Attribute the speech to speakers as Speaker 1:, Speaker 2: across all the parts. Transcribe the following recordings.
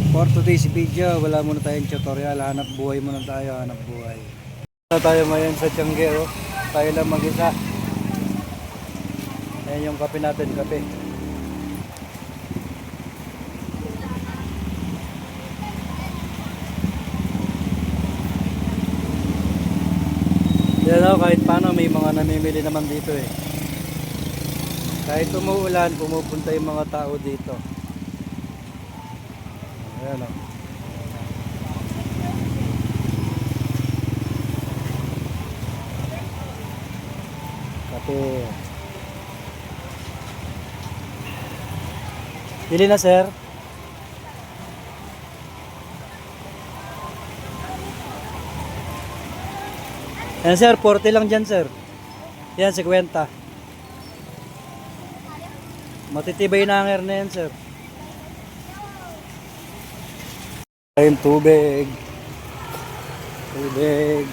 Speaker 1: For today's video, wala muna tayong tutorial. Hanap buhay muna tayo, hanap buhay. Tayo ngayon sa Tiangge, oh. Tayo lang mag-isa. Ayan yung kape natin, kape. Yan, oh, kahit paano may mga namimili naman dito eh. Kahit umuulan, pumupunta yung mga tao dito. Ayan, oh. Kape. Bili na, sir. Ayan, sir, 40 lang dyan, sir. Yan, 50. Matitibay na hanger na yan, sir. Ayun, tubig. Tubig.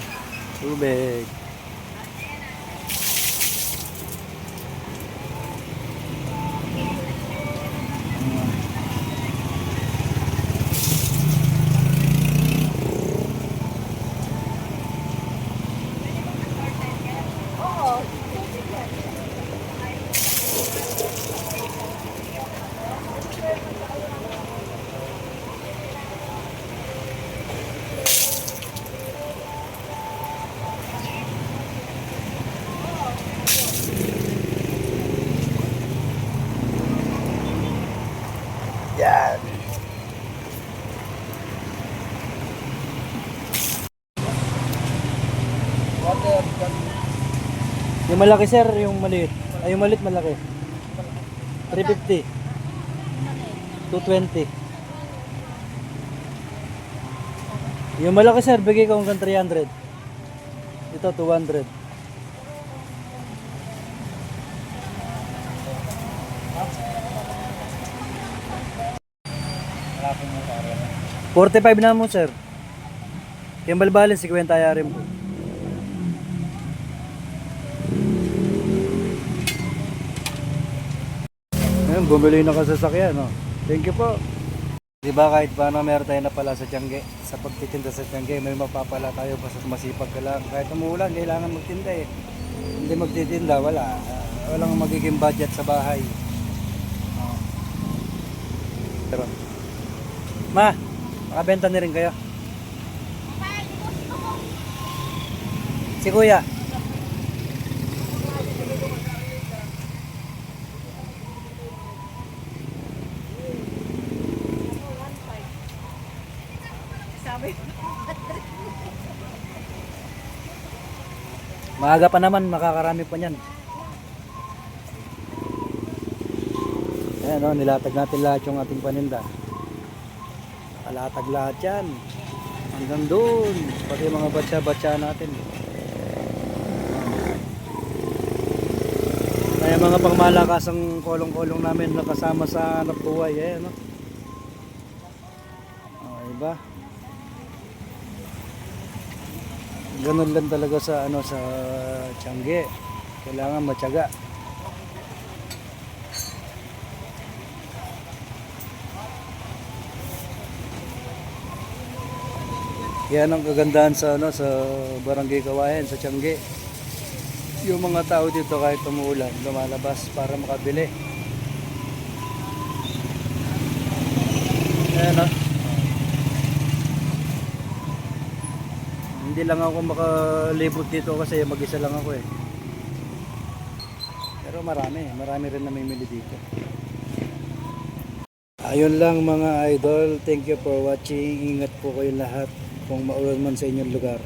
Speaker 1: Tubig. Yan. Yung malaki, sir, yung maliit. Ay, yung maliit malaki. 350. 220. Yung malaki, sir, bigay ko hanggang 300. Ito 200. $45 na mo, sir. Yung balbalin 50 ayarin po. Ayun, bumili na ka sa sasakyan, no? Thank you po. Diba kahit paano meron tayo na pala sa Tiangge. Sa pagtitinda sa Tiangge, may mapapala tayo basta masipag ka lang. Kahit umuulan, kailangan magtinda eh. Hindi magtitinda, wala. Walang magiging budget sa bahay. Pero, ma, makabenta na rin kayo. Si kuya. Maaga pa naman, makakarami pa niyan. Ayan, no, nilatag natin lahat yung ating paninda. Nakalatag lahat yan. Hanggang doon. Pati yung mga batsa-batsa natin. Kaya mga pangmalakasang kolong-kolong namin nakasama sa hanap buhay. Ayan, no? Diba? Ganun lang talaga sa sa Tiangge. Kailangan matyaga. Yan ang kagandahan sa sa Barangay Kawayan sa Tiangge. Yung mga tao dito kahit umuulan, lumalabas para makabili. Ayan, no? Hindi lang ako makalibot dito kasi mag-isa lang ako eh. Pero marami rin namimili dito. Ayun lang mga idol, thank you for watching. Ingat po kayo lahat kung maulan man sa inyong lugar.